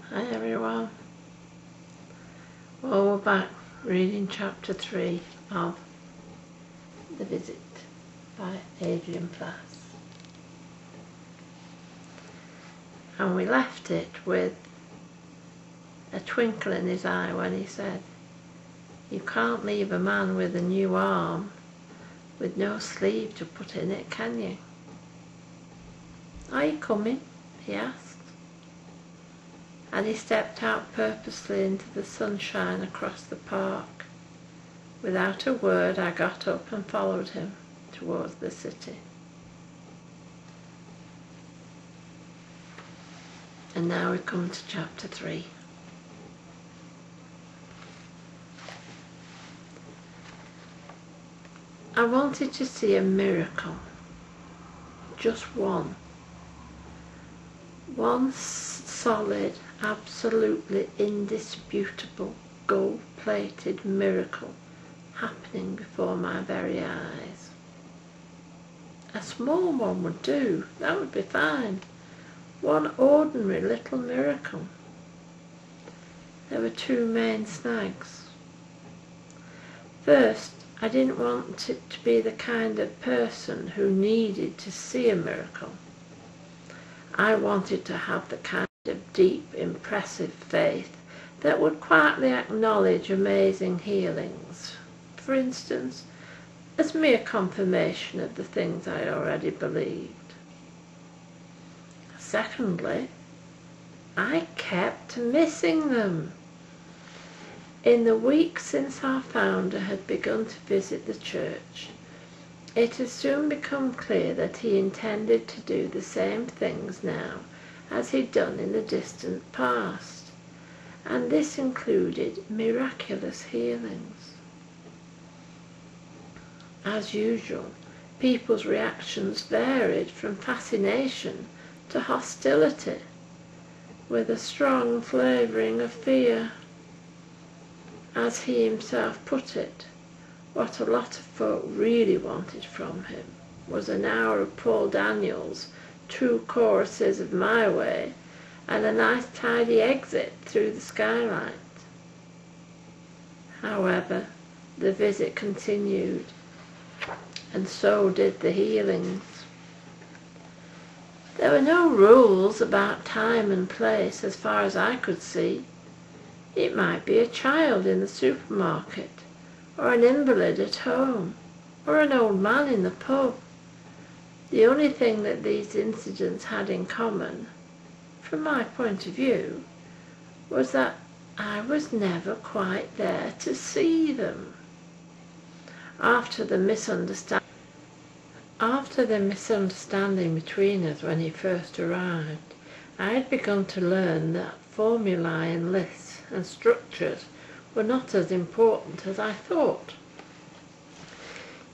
Hi everyone. Well, we're back reading chapter 3 of The Visit by Adrian Plass. And we left it with a twinkle in his eye when he said, "You can't leave a man with a new arm with no sleeve to put in it, can you?" "Are you coming?" he asked. And he stepped out purposely into the sunshine across the park. Without a word, I got up and followed him towards the city. And now we come to chapter 3. I wanted to see a miracle. Just one. One solid, absolutely indisputable, gold-plated miracle happening before my very eyes. A small one would do, that would be fine. One ordinary little miracle. There were two main snags. First, I didn't want it to be the kind of person who needed to see a miracle. I wanted to have the kind of deep, impressive faith that would quietly acknowledge amazing healings, for instance, as mere confirmation of the things I already believed. Secondly, I kept missing them. In the weeks since our founder had begun to visit the church, it had soon become clear that he intended to do the same things now as he'd done in the distant past, and this included miraculous healings. As usual, people's reactions varied from fascination to hostility, with a strong flavouring of fear. As he himself put it, what a lot of folk really wanted from him was an hour of Paul Daniels, 2 choruses of My Way, and a nice tidy exit through the skylight. However, the visit continued, and so did the healings. There were no rules about time and place as far as I could see. It might be a child in the supermarket, or an invalid at home, or an old man in the pub. The only thing that these incidents had in common, from my point of view, was that I was never quite there to see them. After the misunderstanding between us when he first arrived, I had begun to learn that formulae and lists and structures were not as important as I thought.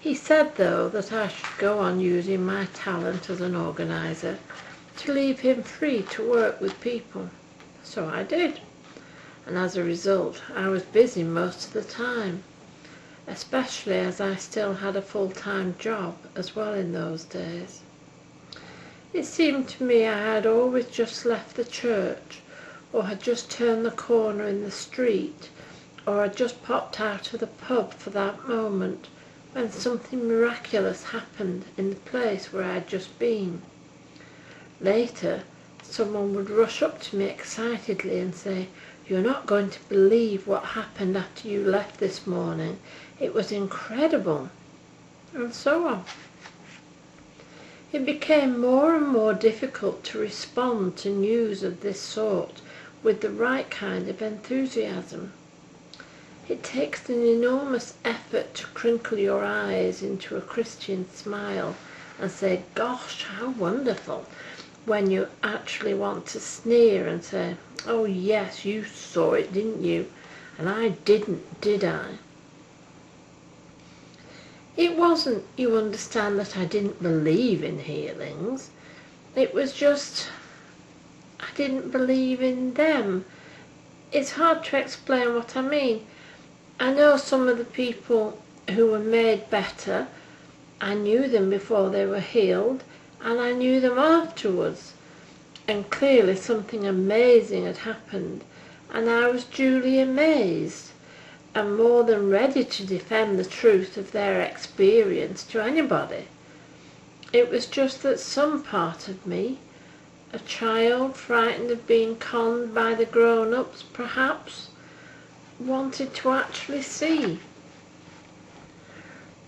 He said, though, that I should go on using my talent as an organiser to leave him free to work with people. So I did, and as a result I was busy most of the time, especially as I still had a full-time job as well in those days. It seemed to me I had always just left the church, or had just turned the corner in the street, or had just popped out of the pub for that moment when something miraculous happened in the place where I had just been. Later, someone would rush up to me excitedly and say, "You're not going to believe what happened after you left this morning. It was incredible," and so on. It became more and more difficult to respond to news of this sort with the right kind of enthusiasm. It takes an enormous effort to crinkle your eyes into a Christian smile and say, "Gosh, how wonderful," when you actually want to sneer and say, "Oh yes, you saw it, didn't you? And I didn't, did I?" It wasn't, you understand, that I didn't believe in healings. It was just I didn't believe in them. It's hard to explain what I mean. I know some of the people who were made better. I knew them before they were healed, and I knew them afterwards. and clearly something amazing had happened, and I was duly amazed, and more than ready to defend the truth of their experience to anybody. It was just that some part of me, a child frightened of being conned by the grown-ups perhaps, wanted to actually see.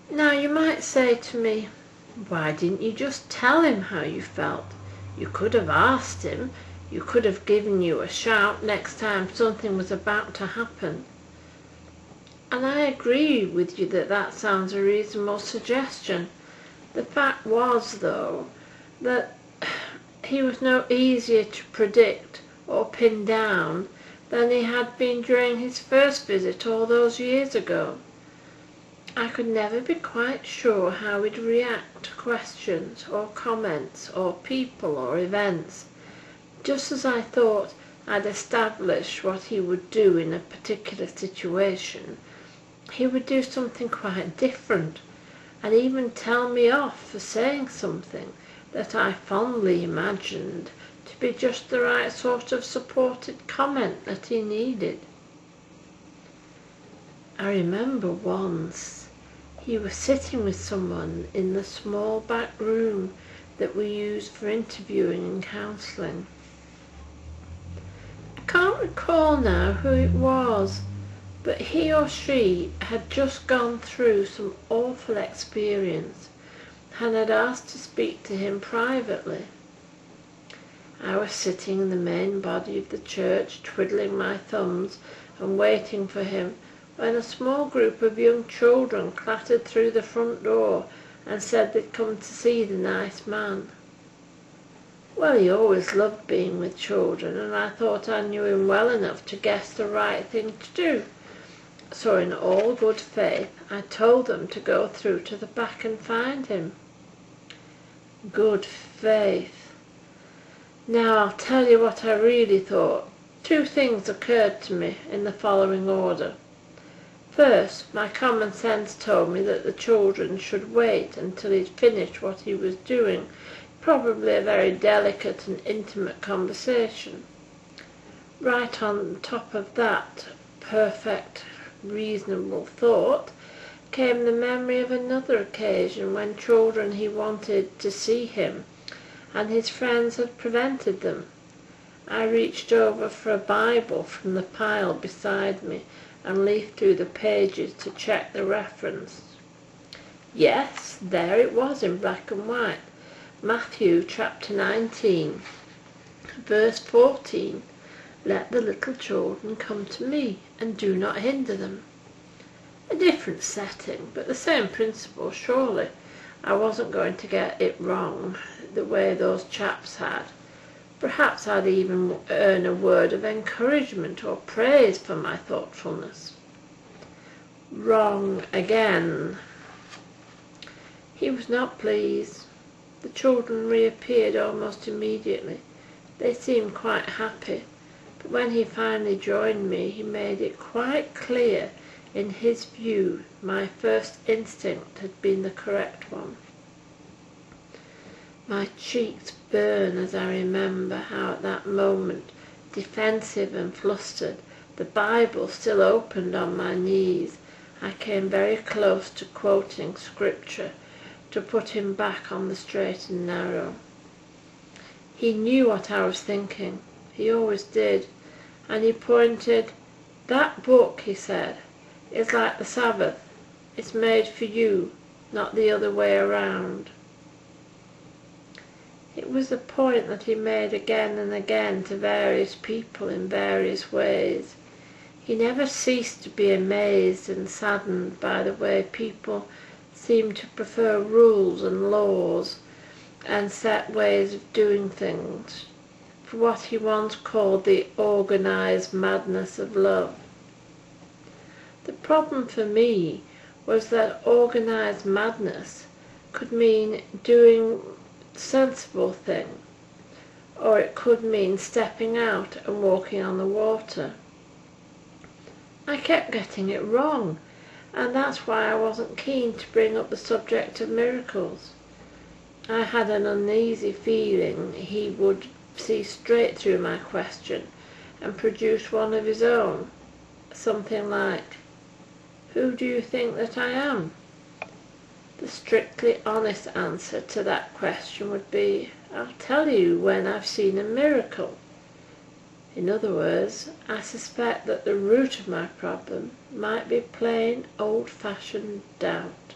Now you might say to me, why didn't you just tell him how you felt? You could have asked him, you could have given you a shout next time something was about to happen. And I agree with you that that sounds a reasonable suggestion. The fact was, though, that he was no easier to predict or pin down than he had been during his first visit all those years ago. I could never be quite sure how he'd react to questions or comments or people or events. Just as I thought I'd established what he would do in a particular situation, he would do something quite different, and even tell me off for saying something that I fondly imagined to be just the right sort of supported comment that he needed. I remember once he was sitting with someone in the small back room that we used for interviewing and counselling. I can't recall now who it was, but he or she had just gone through some awful experience and had asked to speak to him privately. I was sitting in the main body of the church, twiddling my thumbs and waiting for him, when a small group of young children clattered through the front door and said they'd come to see the nice man. Well, he always loved being with children, and I thought I knew him well enough to guess the right thing to do. So in all good faith, I told them to go through to the back and find him. Good faith. Now I'll tell you what I really thought. Two things occurred to me in the following order. First, my common sense told me that the children should wait until he'd finished what he was doing, probably a very delicate and intimate conversation. Right on top of that perfect, reasonable thought came the memory of another occasion when children he wanted to see him and his friends had prevented them. I reached over for a Bible from the pile beside me and leafed through the pages to check the reference. Yes, there it was in black and white. Matthew chapter 19, verse 14. Let the little children come to me, and do not hinder them. A different setting, but the same principle, surely. I wasn't going to get it wrong the way those chaps had. Perhaps I'd even earn a word of encouragement or praise for my thoughtfulness. Wrong again. He was not pleased. The children reappeared almost immediately. They seemed quite happy, but when he finally joined me, he made it quite clear, in his view, my first instinct had been the correct one. My cheeks burn as I remember how at that moment, defensive and flustered, the Bible still opened on my knees, I came very close to quoting scripture to put him back on the straight and narrow. He knew what I was thinking. He always did. And he pointed. That book, he said, is like the Sabbath. It's made for you, not the other way around. It was a point that he made again and again to various people in various ways. He never ceased to be amazed and saddened by the way people seemed to prefer rules and laws and set ways of doing things for what he once called the organized madness of love. The problem for me was that organized madness could mean doing the sensible thing, or it could mean stepping out and walking on the water. I kept getting it wrong, and that's why I wasn't keen to bring up the subject of miracles. I had an uneasy feeling he would see straight through my question and produce one of his own, something like, "Who do you think that I am?" The strictly honest answer to that question would be, "I'll tell you when I've seen a miracle." In other words, I suspect that the root of my problem might be plain old-fashioned doubt.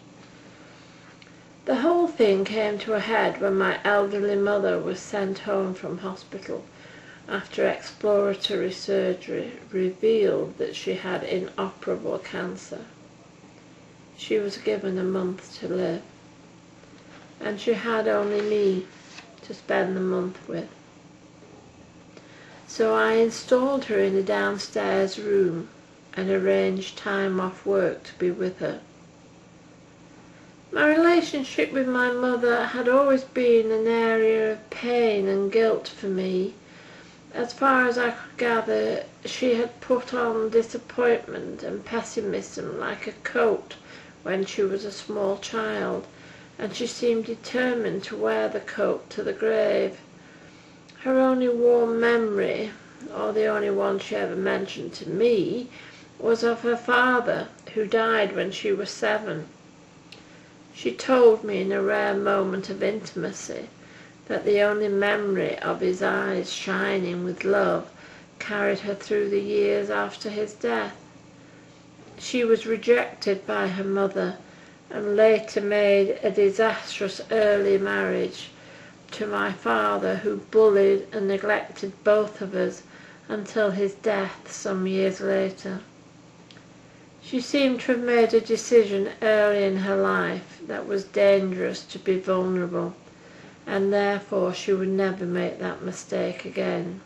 The whole thing came to a head when my elderly mother was sent home from hospital after exploratory surgery revealed that she had inoperable cancer. She was given a month to live, and she had only me to spend the month with. So I installed her in a downstairs room and arranged time off work to be with her. My relationship with my mother had always been an area of pain and guilt for me. As far as I could gather, she had put on disappointment and pessimism like a coat when she was a small child, and she seemed determined to wear the coat to the grave. Her only warm memory, or the only one she ever mentioned to me, was of her father, who died when she was 7. She told me in a rare moment of intimacy that the only memory of his eyes shining with love carried her through the years after his death. She was rejected by her mother and later made a disastrous early marriage to my father, who bullied and neglected both of us until his death some years later. She seemed to have made a decision early in her life that was dangerous to be vulnerable, and therefore she would never make that mistake again.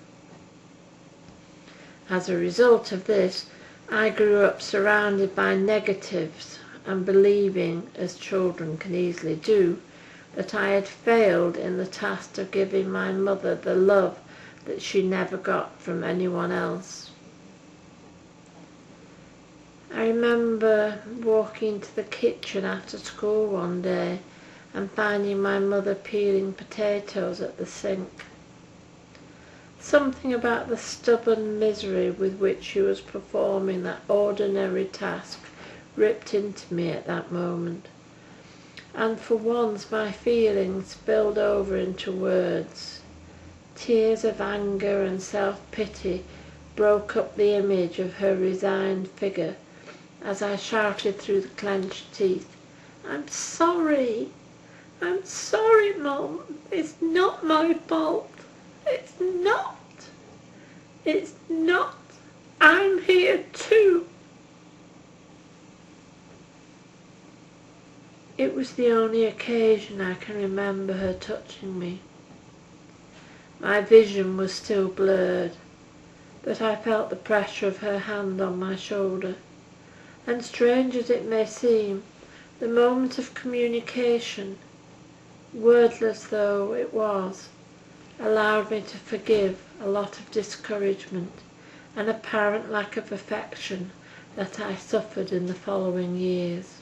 As a result of this, I grew up surrounded by negatives and believing, as children can easily do, that I had failed in the task of giving my mother the love that she never got from anyone else. I remember walking to the kitchen after school one day and finding my mother peeling potatoes at the sink. Something about the stubborn misery with which she was performing that ordinary task ripped into me at that moment, and for once my feelings spilled over into words. Tears of anger and self-pity broke up the image of her resigned figure as I shouted through the clenched teeth, "I'm sorry! I'm sorry, Mum! It's not my fault! It's not! It's not! I'm here too!" It was the only occasion I can remember her touching me. My vision was still blurred, but I felt the pressure of her hand on my shoulder. And strange as it may seem, the moment of communication, wordless though it was, allowed me to forgive a lot of discouragement and apparent lack of affection that I suffered in the following years.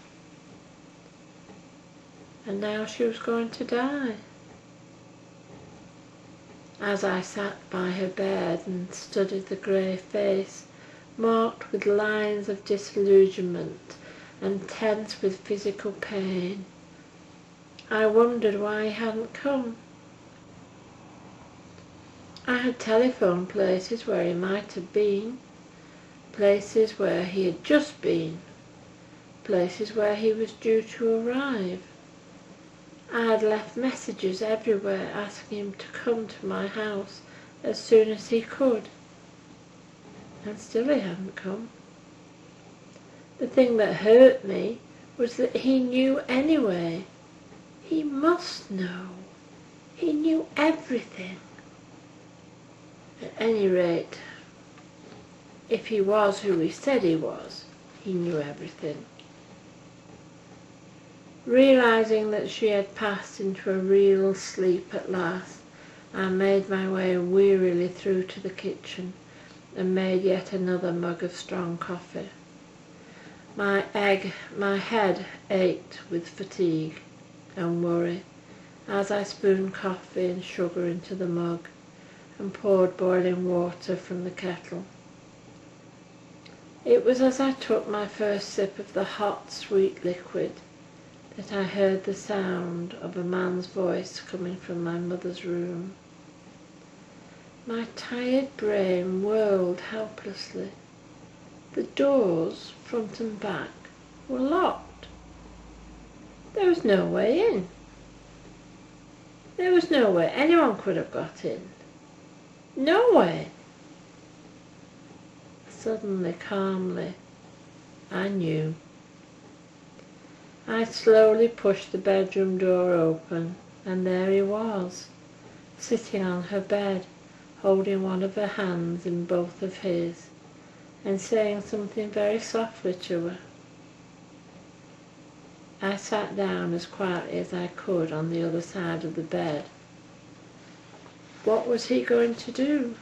And now she was going to die. As I sat by her bed and studied the grey face, marked with lines of disillusionment and tense with physical pain, I wondered why he hadn't come. I had telephoned places where he might have been, places where he had just been, places where he was due to arrive. I had left messages everywhere asking him to come to my house as soon as he could. And still he hadn't come. The thing that hurt me was that he knew anyway. He must know. He knew everything. At any rate, if he was who he said he was, he knew everything. Realizing that she had passed into a real sleep at last, I made my way wearily through to the kitchen and made yet another mug of strong coffee. My head ached with fatigue and worry as I spooned coffee and sugar into the mug and poured boiling water from the kettle. It was as I took my first sip of the hot, sweet liquid that I heard the sound of a man's voice coming from my mother's room. My tired brain whirled helplessly. The doors, front and back, were locked. There was no way in. There was no way anyone could have got in. No way. Suddenly, calmly, I knew. I slowly pushed the bedroom door open, and there he was, sitting on her bed, holding one of her hands in both of his, and saying something very softly to her. I sat down as quietly as I could on the other side of the bed. What was he going to do?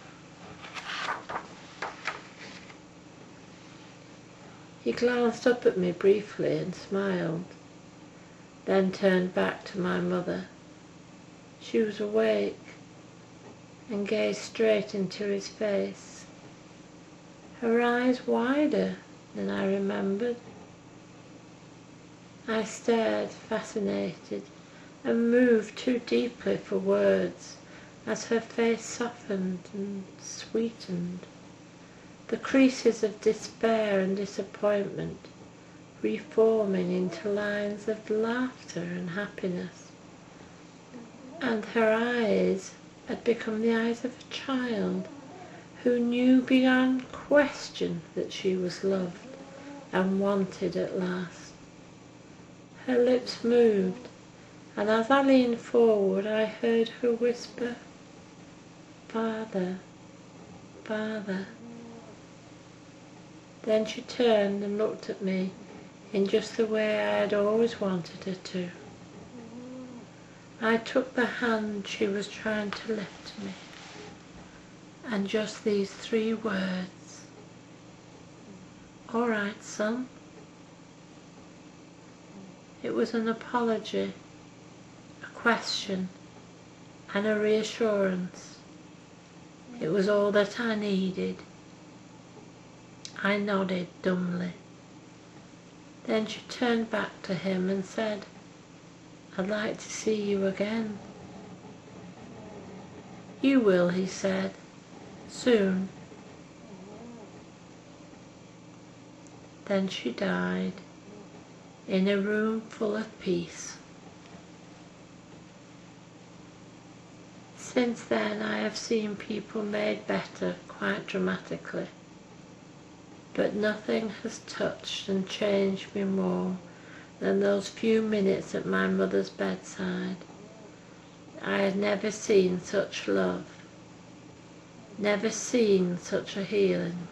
He glanced up at me briefly and smiled, then turned back to my mother. She was awake and gazed straight into his face, her eyes wider than I remembered. I stared, fascinated, and moved too deeply for words as her face softened and sweetened, the creases of despair and disappointment reforming into lines of laughter and happiness. And her eyes had become the eyes of a child who knew beyond question that she was loved and wanted at last. Her lips moved, and as I leaned forward I heard her whisper, "Father, Father." Then she turned and looked at me in just the way I had always wanted her to. I took the hand she was trying to lift to me, and just these 3 words, "All right, son." It was an apology, a question, and a reassurance. It was all that I needed. I nodded dumbly. Then she turned back to him and said, "I'd like to see you again." "You will," he said, "soon." Then she died in a room full of peace. Since then I have seen people made better quite dramatically, but nothing has touched and changed me more than those few minutes at my mother's bedside. I had never seen such love, never seen such a healing.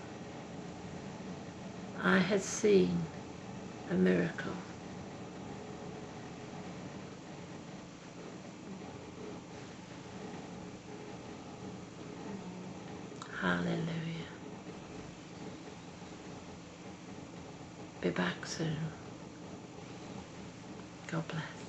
I had seen a miracle. Hallelujah. Be back soon. God bless.